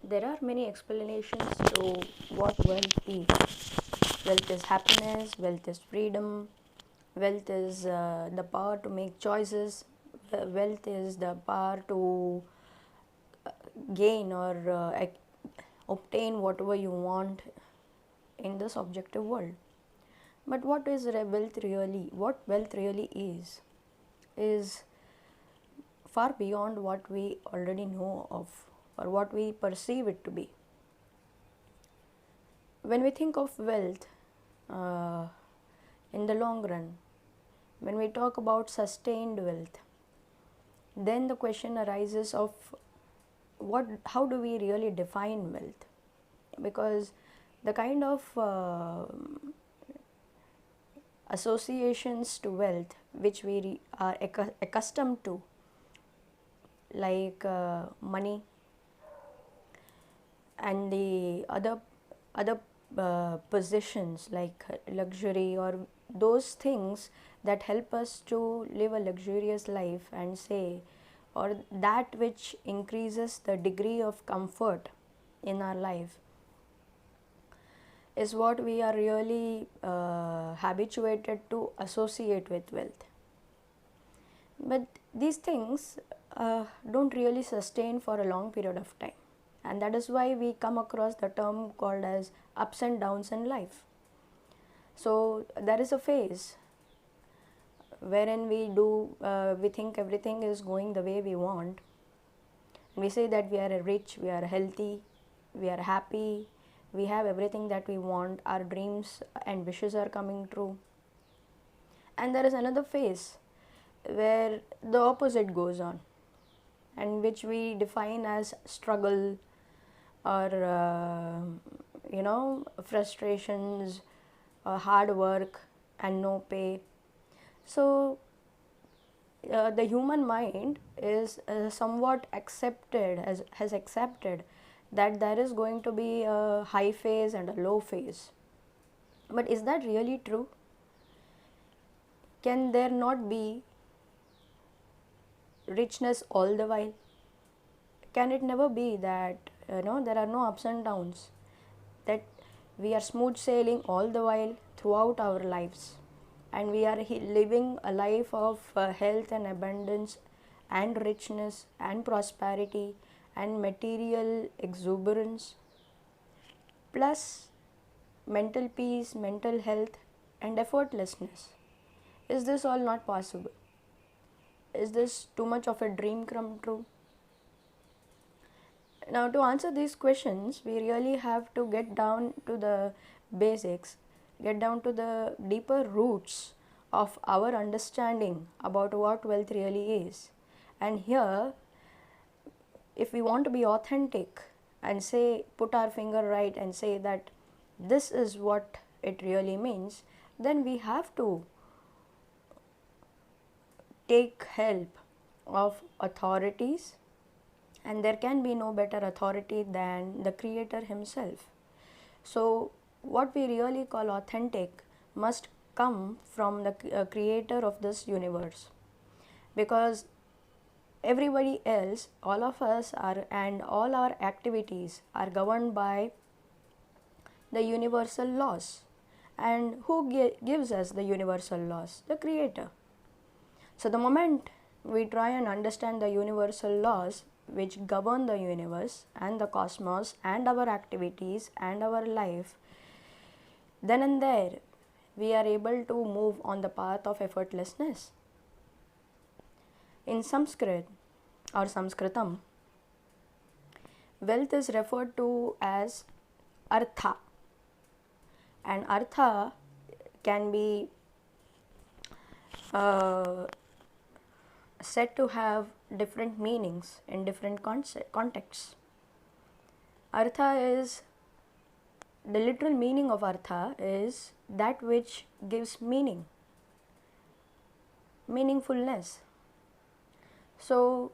There are many explanations to what wealth is. Wealth is happiness, wealth is freedom, wealth is the power to make choices, wealth is the power to gain or obtain whatever you want in this objective world. But what is wealth really? What wealth really is far beyond what we already know of or what we perceive it to be. When we think of wealth uh, in the long run, when we talk about sustained wealth, then the question arises of how do we really define wealth? Because the kind of associations to wealth which we are accustomed to, like money and the other possessions like luxury, or those things that help us to live a luxurious life and say, or that which increases the degree of comfort in our life, is what we are really habituated to associate with wealth. But these things don't really sustain for a long period of time, and that is why we come across the term called as ups and downs in life. So there is a phase wherein we think everything is going the way we want, and we say that we are rich, we are healthy, we are happy, we have everything that we want, our dreams and wishes are coming true. And there is another phase where the opposite goes on, and which we define as struggle or frustrations, hard work and no pay. So the human mind is somewhat has accepted that there is going to be a high phase and a low phase. But is that really true? Can there not be richness all the while? Can it never be that there are no ups and downs, that we are smooth sailing all the while throughout our lives, and we are living a life of health and abundance and richness and prosperity and material exuberance, plus mental peace, mental health and effortlessness? Is this all not possible? Is this too much of a dream come true? Now, to answer these questions, we really have to get down to the basics, get down to the deeper roots of our understanding about what wealth really is. And here, if we want to be authentic and say, put our finger right and say that this is what it really means, then we have to take help of authorities, and there can be no better authority than the Creator Himself. So, what we really call authentic must come from the Creator of this universe, because everybody else, all of us are, and all our activities are governed by the universal laws. And who gives us the universal laws? The Creator. So, the moment we try and understand the universal laws which govern the universe and the cosmos and our activities and our life, then and there we are able to move on the path of effortlessness. In Sanskrit or Sanskritam, wealth is referred to as artha, and artha can be said to have different meanings in different contexts. Artha is, the literal meaning of artha is that which gives meaning, meaningfulness. So,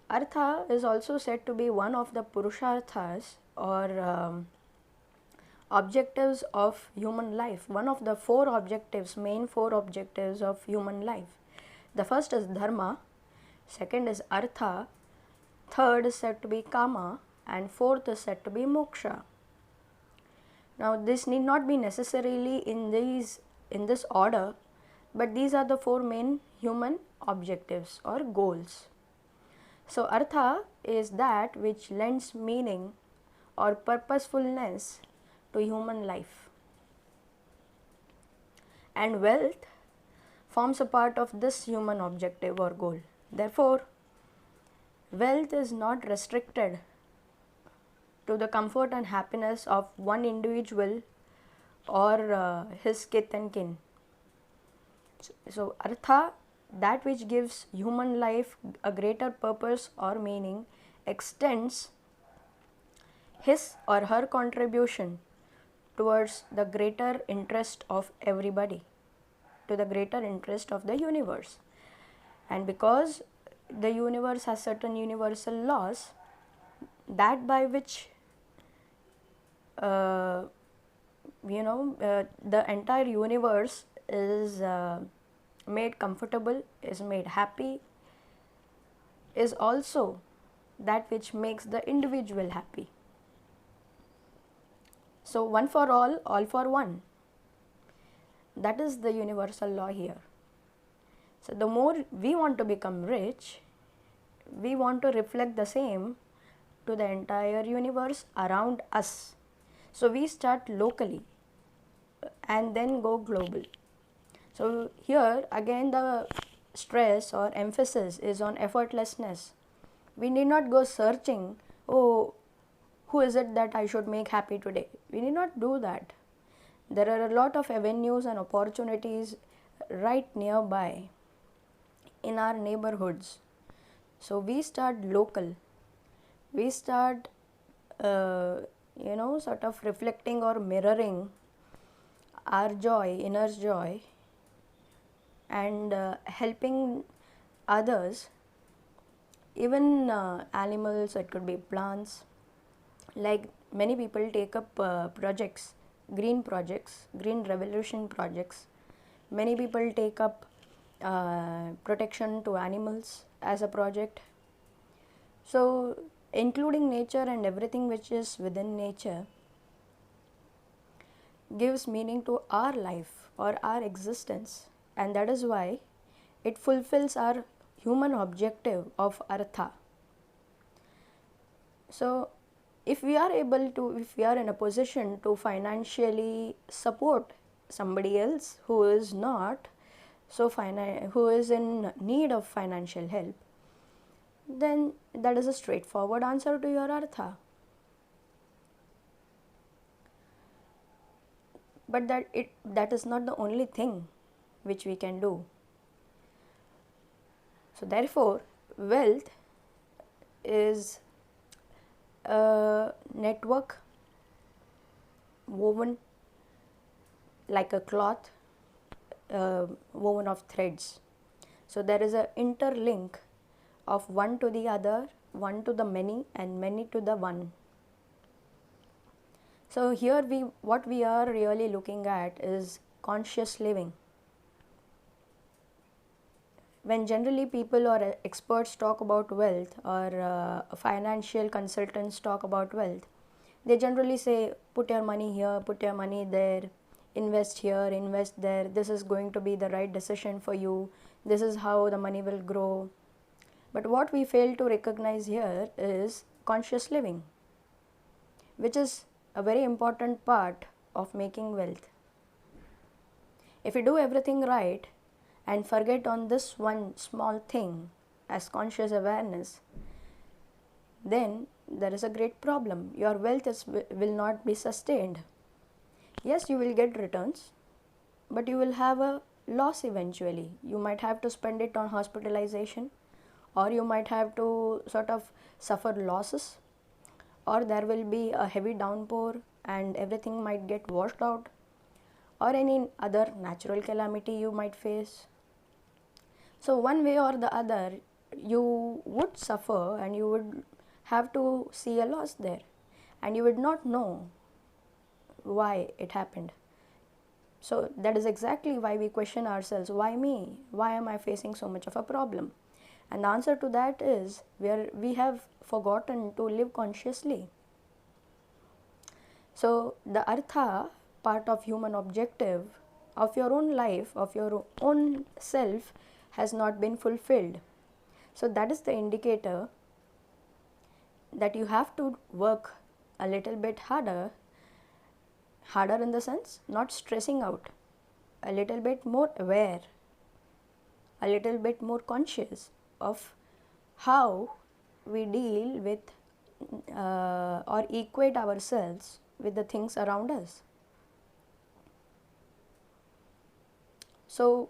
artha is also said to be one of the purusharthas or objectives of human life, one of the main four objectives of human life. The first is dharma, second is artha, third is said to be kama, and fourth is said to be moksha. Now this need not be necessarily in this order, but these are the four main human objectives or goals. So artha is that which lends meaning or purposefulness to human life, and wealth forms a part of this human objective or goal. Therefore, wealth is not restricted to the comfort and happiness of one individual or his kith and kin. So artha, that which gives human life a greater purpose or meaning, extends his or her contribution towards the greater interest of everybody, to the greater interest of the universe. And because the universe has certain universal laws, that by which the entire universe is made comfortable, is made happy, is also that which makes the individual happy. So one for all for one. That is the universal law here. So the more we want to become rich, we want to reflect the same to the entire universe around us. So we start locally and then go global. So here again the stress or emphasis is on effortlessness. We need not go searching, oh, who is it that I should make happy today? We need not do that. There are a lot of avenues and opportunities right nearby in our neighborhoods. So we start local. We start sort of reflecting or mirroring our joy, inner joy, and helping others, even animals, it could be plants. Like many people take up projects, green revolution projects. Many people take up protection to animals as a project. So including nature and everything which is within nature gives meaning to our life or our existence, and that is why it fulfills our human objective of artha. So if we are in a position to financially support somebody else who is not who is in need of financial help, then that is a straightforward answer to your artha. But that is not the only thing which we can do. So therefore, wealth is a network woven like a cloth, woven of threads. So there is a interlink of one to the other, one to the many, and many to the one. So here what we are really looking at is conscious living. When generally people or experts talk about wealth, or financial consultants talk about wealth, they generally say put your money here, put your money there, invest here, invest there, this is going to be the right decision for you, this is how the money will grow. But what we fail to recognize here is conscious living, which is a very important part of making wealth. If you do everything right and forget on this one small thing as conscious awareness, then there is a great problem. Your wealth will not be sustained. Yes, you will get returns, but you will have a loss eventually. You might have to spend it on hospitalization, or you might have to sort of suffer losses, or there will be a heavy downpour and everything might get washed out, or any other natural calamity you might face. So one way or the other you would suffer and you would have to see a loss there, and you would not know why it happened. So that is exactly why we question ourselves, why me? Why am I facing so much of a problem? And the answer to that is we have forgotten to live consciously. So the artha part of human objective of your own life, of your own self, has not been fulfilled. So that is the indicator that you have to work a little bit harder in the sense not stressing out, a little bit more aware, a little bit more conscious of how we deal with or equate ourselves with the things around us. So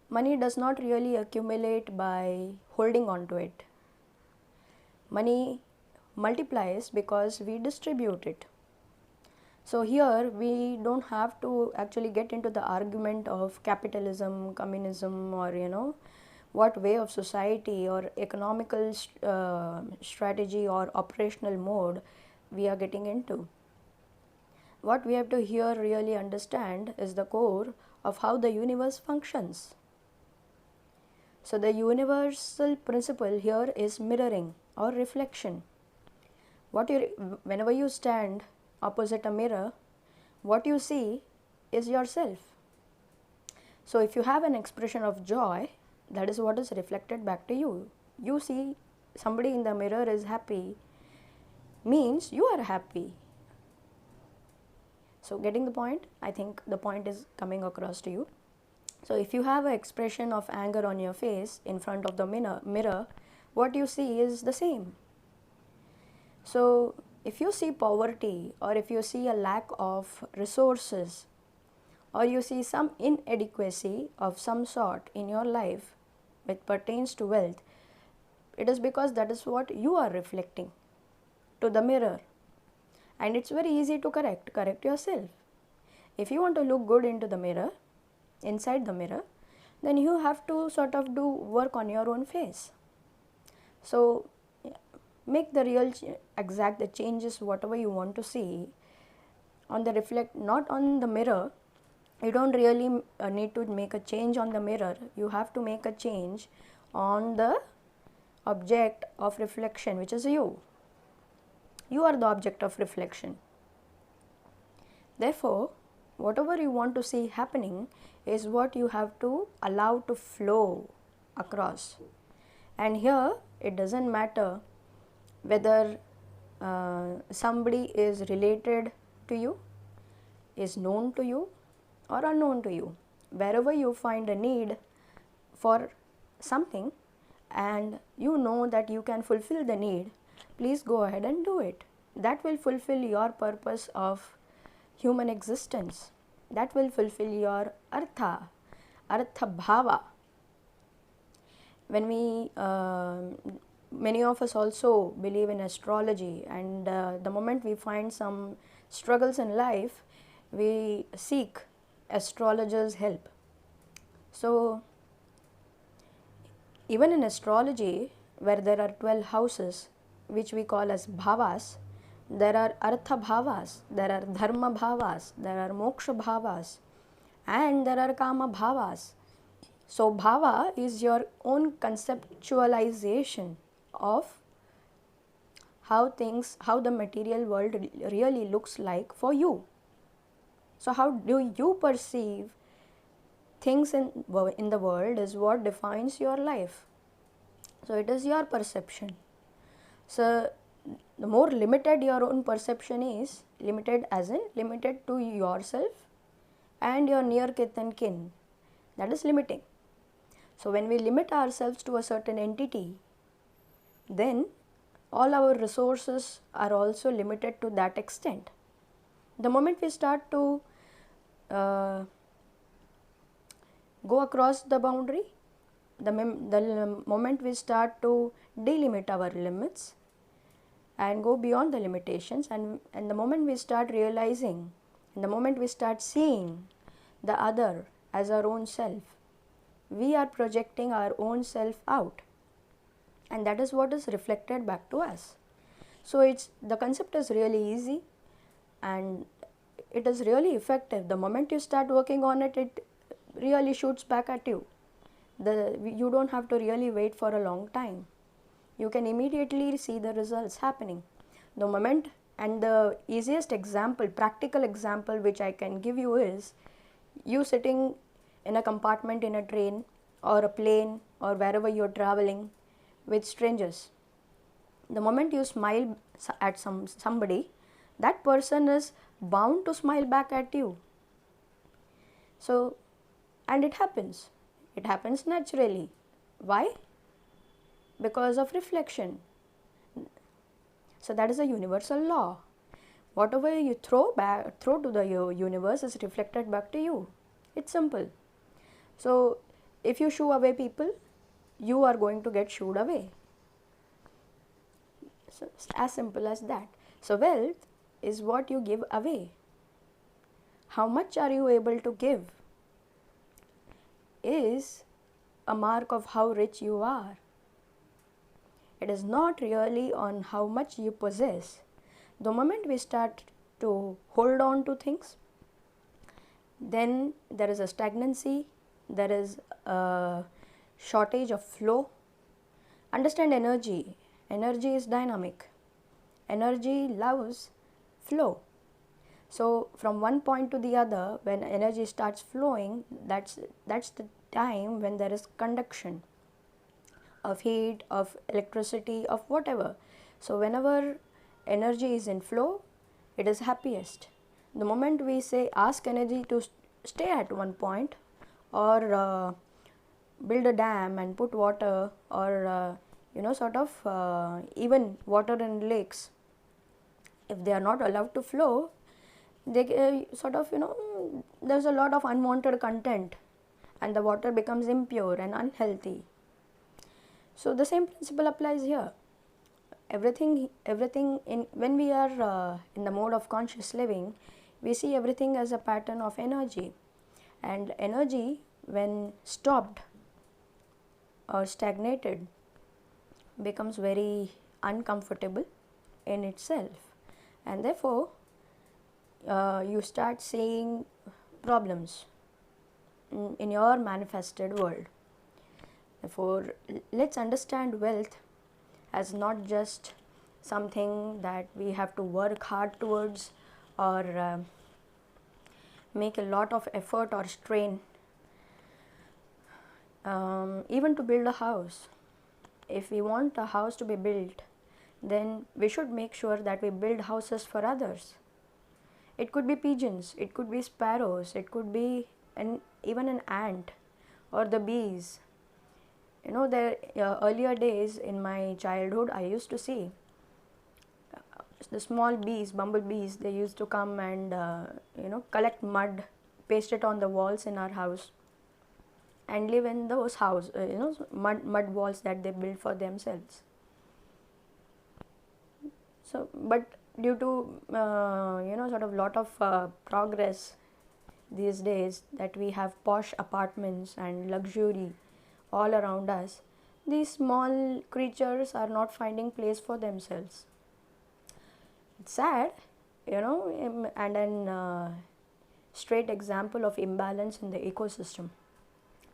money does not really accumulate by holding on to it. Money multiplies because we distribute it. So here we don't have to actually get into the argument of capitalism, communism, or what way of society or economical strategy or operational mode we are getting into. What we have to here really understand is the core of how the universe functions. So the universal principle here is mirroring or reflection. Whenever you stand opposite a mirror, what you see is yourself. So if you have an expression of joy, that is what is reflected back to you. You see somebody in the mirror is happy, means you are happy. So getting the point? I think the point is coming across to you. So if you have an expression of anger on your face in front of the mirror, what you see is the same. So if you see poverty, or if you see a lack of resources, or you see some inadequacy of some sort in your life which pertains to wealth, it is because that is what you are reflecting to the mirror. And it's very easy to correct yourself. If you want to look good into the mirror, inside the mirror, then you have to sort of do work on your own face. So make the real exact the changes whatever you want to see on the reflect, not on the mirror. You don't really need to make a change on the mirror. You have to make a change on the object of reflection, which is you. You are the object of reflection. Therefore, whatever you want to see happening is what you have to allow to flow across. And here it doesn't matter whether somebody is related to you, is known to you, or unknown to you. Wherever you find a need for something and you know that you can fulfill the need, please go ahead and do it. That will fulfill your purpose of human existence. That will fulfill your artha bhava. When we many of us also believe in astrology, and the moment we find some struggles in life, we seek astrologers' help. So even in astrology, where there are 12 houses which we call as bhavas, there are artha bhavas, there are dharma bhavas, there are moksha bhavas, and there are kama bhavas. So bhava is your own conceptualization of how the material world really looks like for you. So how do you perceive things in the world is what defines your life. So it is your perception. So the more limited your own perception is, limited as in limited to yourself and your near kith and kin, that is limiting. So when we limit ourselves to a certain entity, then all our resources are also limited to that extent. The moment we start to go across the boundary, the moment we start to delimit our limits and go beyond the limitations, and the moment we start realizing, and the moment we start seeing the other as our own self, we are projecting our own self out, and that is what is reflected back to us. So the concept is really easy and it is really effective. The moment you start working on it, it really shoots back at you. you don't have to really wait for a long time. You can immediately see the results happening the moment. And the easiest example, practical example which I can give you is you sitting in a compartment in a train or a plane or wherever you're traveling with strangers. The moment you smile at somebody, that person is bound to smile back at you. So, and it happens naturally. Why? Because of reflection. So that is a universal law. Whatever you throw to the universe is reflected back to you. It's simple. So if you shoo away people, you are going to get shooed away. So it's as simple as that. So wealth is what you give away. How much are you able to give is a mark of how rich you are. It is not really on how much you possess. The moment we start to hold on to things, then there is a stagnancy, there is a shortage of flow. Understand energy. Energy is dynamic. Energy loves flow. So from one point to the other, when energy starts flowing, that's the time when there is conduction of heat, of electricity, of whatever. So whenever energy is in flow, it is happiest. The moment we say ask energy to stay at one point, or build a dam and put water, or even water in lakes, if they are not allowed to flow, they there's a lot of unwanted content and the water becomes impure and unhealthy. So the same principle applies here. Everything in when we are in the mode of conscious living, we see everything as a pattern of energy, and energy when stopped or stagnated becomes very uncomfortable in itself, and therefore you start seeing problems in your manifested world. Therefore, let's understand wealth as not just something that we have to work hard towards, or make a lot of effort or strain, even to build a house. If we want a house to be built, then we should make sure that we build houses for others. It could be pigeons, it could be sparrows, it could be even an ant or the bees. The earlier days in my childhood, I used to see the small bees, bumblebees. They used to come and collect mud, paste it on the walls in our house, and live in those mud walls that they built for themselves. So, but due to lot of progress these days, that we have posh apartments and luxury all around us, these small creatures are not finding place for themselves. It's sad, and an straight example of imbalance in the ecosystem.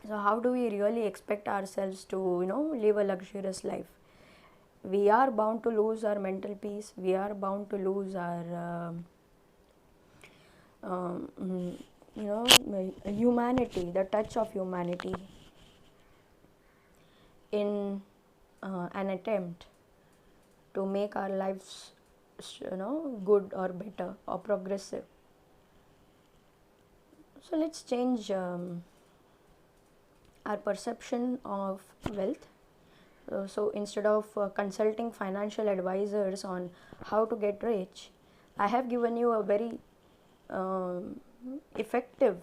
So how do we really expect ourselves to live a luxurious life? We are bound to lose our mental peace. We are bound to lose our humanity, the touch of humanity, in an attempt to make our lives good or better or progressive. So let's change our perception of wealth. So instead of consulting financial advisors on how to get rich, I have given you a very effective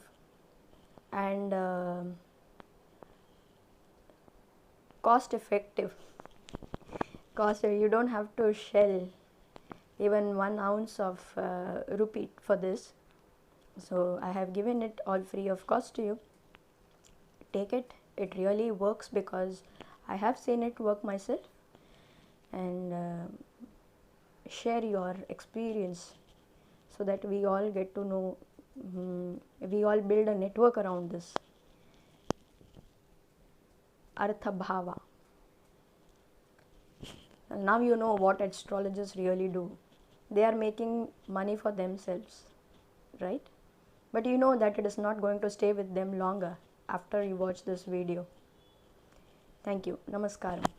and cost effective. You don't have to shell even 1 ounce of rupee for this. So I have given it all free of cost to you. Take it. It really works because I have seen it work myself. And share your experience so that we all get to know, we all build a network around this. Artha Bhava. And now you know what astrologers really do. They are making money for themselves, right? But you know that it is not going to stay with them longer after you watch this video. Thank you. Namaskaram.